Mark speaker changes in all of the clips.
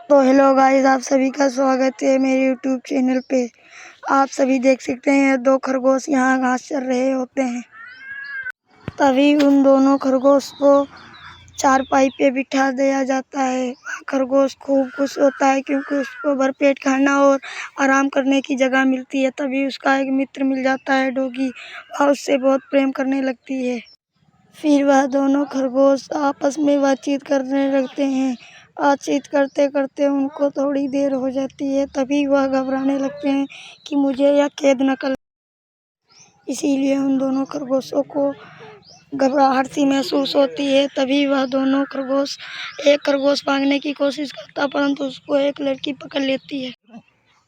Speaker 1: तो hello guys, आप सभी का स्वागत है मेरे यूट्यूब चैनल पे। आप सभी देख सकते हैं दो खरगोश यहाँ घास चर रहे होते हैं। तभी उन दोनों खरगोश को चारपाई पे बिठा दिया जाता है। खरगोश खूब खुश होता है क्योंकि उसको भरपेट खाना और आराम करने की जगह मिलती है। तभी उसका एक मित्र मिल जाता है डॉगी, वह उससे बहुत प्रेम करने लगती है। फिर वह दोनों खरगोश आपस में बातचीत करने लगते हैं। बातचीत करते करते उनको थोड़ी देर हो जाती है। तभी वह घबराने लगते हैं कि मुझे यह कैद न कर, इसीलिए उन दोनों खरगोशों को घबराहट सी महसूस होती है। तभी वह दोनों खरगोश एक खरगोश भागने की कोशिश करता, परंतु उसको एक लड़की पकड़ लेती है।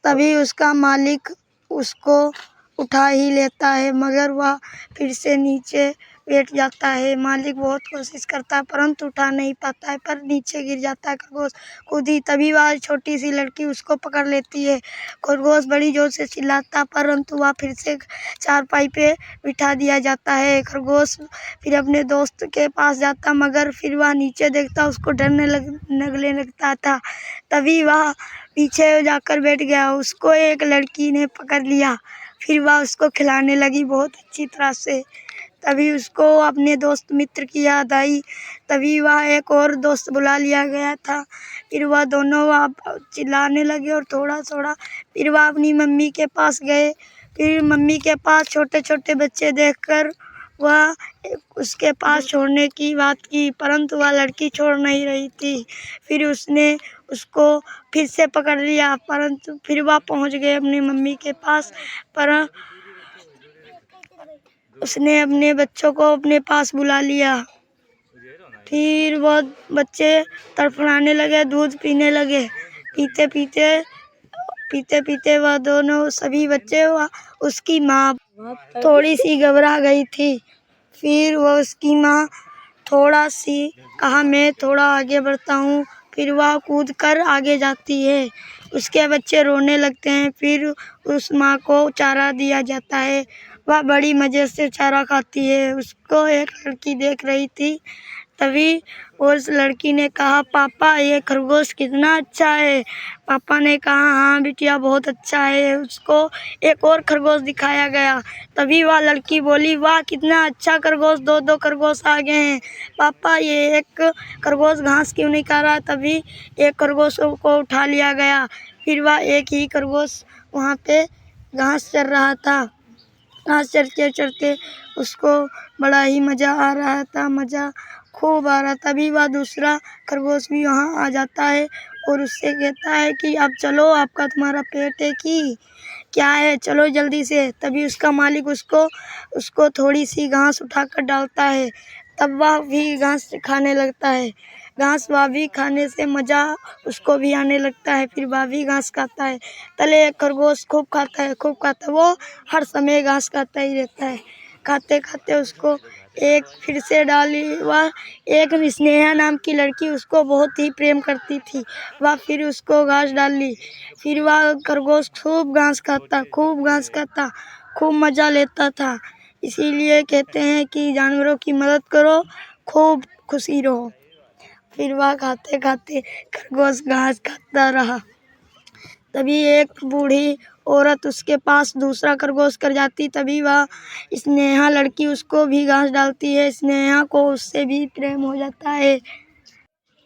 Speaker 1: तभी उसका मालिक उसको उठा ही लेता है, मगर वह फिर से नीचे बैठ जाता है। मालिक बहुत कोशिश करता है परंतु उठा नहीं पाता है, पर नीचे गिर जाता है खरगोश खुद ही। तभी वह छोटी सी लड़की उसको पकड़ लेती है। खरगोश बड़ी जोर से चिल्लाता, परंतु वह फिर से चारपाई पे बिठा दिया जाता है। खरगोश फिर अपने दोस्त के पास जाता, मगर फिर वह नीचे देखता, उसको डरने लगने लगता था। तभी वह पीछे जाकर बैठ गया। उसको एक लड़की ने पकड़ लिया। फिर वह उसको खिलाने लगी बहुत अच्छी तरह से। तभी उसको अपने दोस्त मित्र की याद आई। तभी वह एक और दोस्त बुला लिया गया था। फिर वह दोनों वह चिल्लाने लगे और थोड़ा थोड़ा फिर वह अपनी मम्मी के पास गए। फिर मम्मी के पास छोटे छोटे बच्चे देखकर वह उसके पास छोड़ने की बात की, परंतु वह लड़की छोड़ नहीं रही थी। फिर उसने उसको फिर से पकड़ लिया, परंतु फिर वह पहुंच गए अपनी मम्मी के पास। पर उसने अपने बच्चों को अपने पास बुला लिया। फिर वह बच्चे तड़फड़ाने लगे, दूध पीने लगे। पीते पीते वह दोनों सभी बच्चे उसकी माँ थोड़ी सी घबरा गई थी। फिर वह उसकी माँ थोड़ा सी कहा, मैं थोड़ा आगे बढ़ता हूँ। फिर वह कूद कर आगे जाती है। उसके बच्चे रोने लगते हैं। फिर उस माँ को चारा दिया जाता है। वह बड़ी मज़े से चारा खाती है। उसको एक लड़की देख रही थी। तभी उस लड़की ने कहा, पापा ये खरगोश कितना अच्छा है। पापा ने कहा, हाँ बिटिया बहुत अच्छा है। उसको एक और खरगोश दिखाया गया। तभी वह लड़की बोली, वाह कितना अच्छा खरगोश, दो दो खरगोश आ गए हैं। पापा ये एक खरगोश घास क्यों नहीं खा रहा। तभी एक खरगोश को उठा लिया गया। फिर वह एक ही खरगोश वहाँ पे घास चर रहा था। घास चरते चरते उसको बड़ा ही मज़ा आ रहा था, मज़ा खूब आ रहा। तभी वह दूसरा खरगोश भी वहाँ आ जाता है और उससे कहता है कि अब चलो, आपका तुम्हारा पेट है कि क्या है, चलो जल्दी से। तभी उसका मालिक उसको थोड़ी सी घास उठाकर डालता है। तब वह भी घास खाने लगता है। घास वह भी खाने से मज़ा उसको भी आने लगता है। फिर वह भी घास खाता है। तले एक खरगोश खूब खाता है, खूब खाता है। वो हर समय घास खाता ही रहता है। खाते खाते उसको एक फिर से डाली। वह एक स्नेहा नाम की लड़की उसको बहुत ही प्रेम करती थी। वह फिर उसको घास डाली। फिर वह खरगोश खूब घास खाता, खूब घास खाता, खूब मज़ा लेता था। इसीलिए कहते हैं कि जानवरों की मदद करो, खूब खुशी रहो। फिर वह खाते खाते खरगोश घास खाता रहा। तभी एक बूढ़ी औरत उसके पास दूसरा खरगोश कर जाती। तभी वह स्नेहा लड़की उसको भी घास डालती है। स्नेहा को उससे भी प्रेम हो जाता है।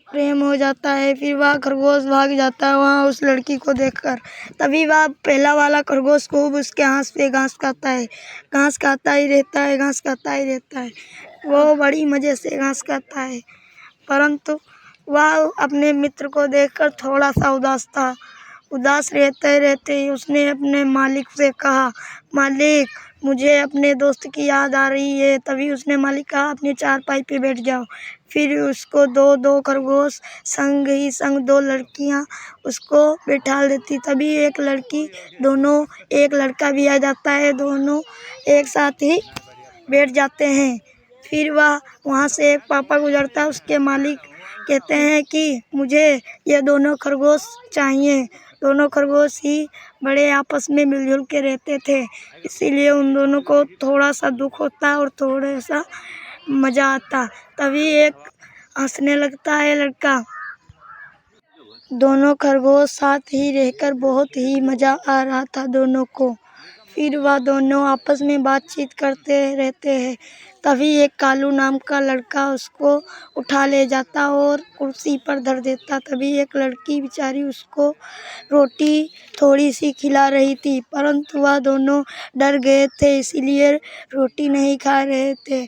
Speaker 1: फिर वह खरगोश भाग जाता है वहाँ उस लड़की को देखकर। तभी वह पहला वाला खरगोश खूब उसके हाथ से घास खाता है। घास खाता ही रहता है, घास खाता ही रहता है। वो बड़ी मज़े से घास खाता है, परंतु वह अपने मित्र को देखकर थोड़ा सा उदास था। उदास रहते रहते ही उसने अपने मालिक से कहा, मालिक मुझे अपने दोस्त की याद आ रही है। तभी उसने मालिक कहा, अपने चारपाई पे बैठ जाओ। फिर उसको दो दो खरगोश संग ही संग दो लड़कियां उसको बैठा देती। तभी एक लड़का भी आ जाता है। दोनों एक साथ ही बैठ जाते हैं। फिर वह वहाँ से एक पापा गुजरता है। उसके मालिक कहते हैं कि मुझे ये दोनों खरगोश चाहिए। दोनों खरगोश ही बड़े आपस में मिलजुल के रहते थे, इसीलिए उन दोनों को थोड़ा सा दुख होता और थोड़ा सा मज़ा आता। तभी एक हंसने लगता है लड़का। दोनों खरगोश साथ ही रहकर बहुत ही मज़ा आ रहा था दोनों को। फिर वह दोनों आपस में बातचीत करते रहते हैं। तभी एक कालू नाम का लड़का उसको उठा ले जाता और कुर्सी पर धर देता। तभी एक लड़की बेचारी उसको रोटी थोड़ी सी खिला रही थी, परंतु वह दोनों डर गए थे, इसीलिए रोटी नहीं खा रहे थे।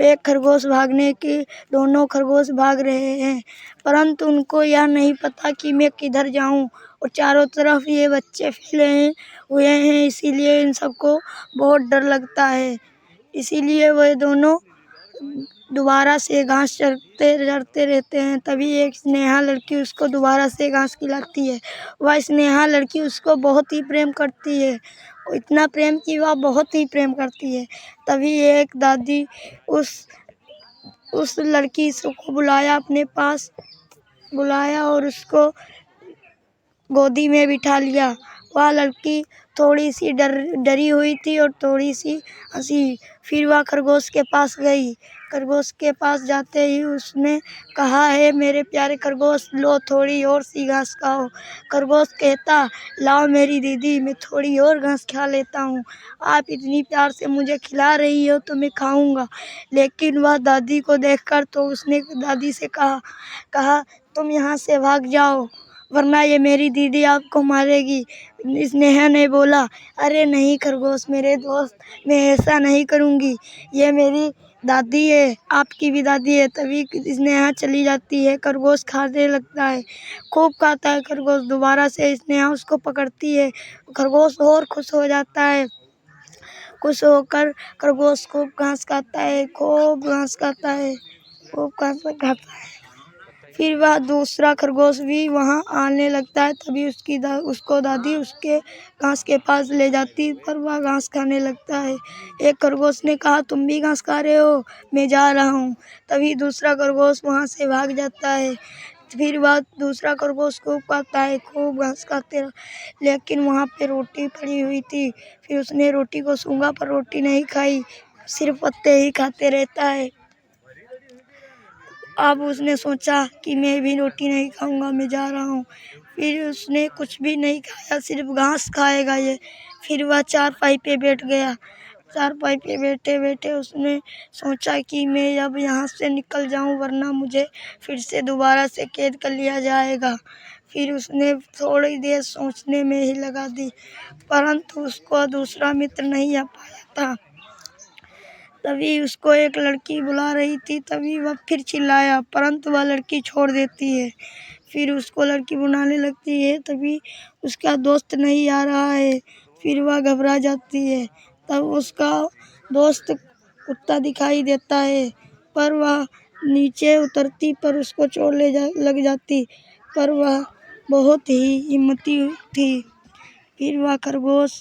Speaker 1: एक खरगोश भागने की दोनों खरगोश भाग रहे हैं, परंतु उनको यह नहीं पता कि मैं किधर जाऊं, और चारों तरफ ये बच्चे फैले हुए हैं, इसीलिए इन सबको बहुत डर लगता है। इसीलिए वह दोनों दोबारा से घास चरते रहते हैं। तभी एक स्नेहा लड़की उसको दोबारा से घास खिलाती है। वह स्नेहा लड़की उसको बहुत ही प्रेम करती है, इतना प्रेम कि वह बहुत ही प्रेम करती है। तभी एक दादी उस लड़की को बुलाया, अपने पास बुलाया और उसको गोदी में बिठा लिया। वह लड़की थोड़ी सी डरी हुई थी और थोड़ी सी हंसी। फिर वह खरगोश के पास गई। खरगोश के पास जाते ही उसने कहा, है मेरे प्यारे खरगोश, लो थोड़ी और सी घास खाओ। खरगोश कहता, लाओ मेरी दीदी, मैं थोड़ी और घास खा लेता हूँ। आप इतनी प्यार से मुझे खिला रही हो तो मैं खाऊंगा। लेकिन वह दादी को देखकर तो उसने दादी से कहा तुम यहाँ से भाग जाओ, वरना ये मेरी दीदी आपको मारेगी। स्नेहा ने बोला, अरे नहीं खरगोश मेरे दोस्त, मैं ऐसा नहीं करूँगी, ये मेरी दादी है, आपकी भी दादी है। तभी स्नेहा चली जाती है। खरगोश खाने लगता है, खूब खाता है खरगोश। दोबारा से स्नेहा उसको पकड़ती है। खरगोश और खुश हो जाता है। खुश होकर खरगोश खूब घास खाता है, खूब घास खाता है, खूब घास खाता है। फिर वह दूसरा खरगोश भी वहाँ आने लगता है। तभी उसको दादी उसके घास के पास ले जाती, पर वह घास खाने लगता है। एक खरगोश ने कहा, तुम भी घास खा रहे हो, मैं जा रहा हूँ। तभी दूसरा खरगोश वहाँ से भाग जाता है। फिर वह दूसरा खरगोश खूब खाता है, खूब घास खाते रहा, लेकिन वहाँ पे रोटी पड़ी हुई थी। फिर उसने रोटी को सूंघा पर रोटी नहीं खाई, सिर्फ पत्ते ही खाते रहता है। अब उसने सोचा कि मैं भी रोटी नहीं खाऊंगा, मैं जा रहा हूँ। फिर उसने कुछ भी नहीं खाया, सिर्फ घास खाएगा ये। फिर वह चारपाई पे बैठ गया। चारपाई पे बैठे बैठे उसने सोचा कि मैं अब यहाँ से निकल जाऊँ, वरना मुझे फिर से दोबारा से कैद कर लिया जाएगा। फिर उसने थोड़ी देर सोचने में ही लगा दी, परंतु उसको दूसरा मित्र नहीं आ पाया था। तभी उसको एक लड़की बुला रही थी। तभी वह फिर चिल्लाया, परंतु वह लड़की छोड़ देती है। फिर उसको लड़की बुलाने लगती है। तभी उसका दोस्त नहीं आ रहा है। फिर वह घबरा जाती है। तब उसका दोस्त कुत्ता दिखाई देता है, पर वह नीचे उतरती पर उसको चोट लग जाती, पर वह बहुत ही हिम्मती थी। फिर वह खरगोश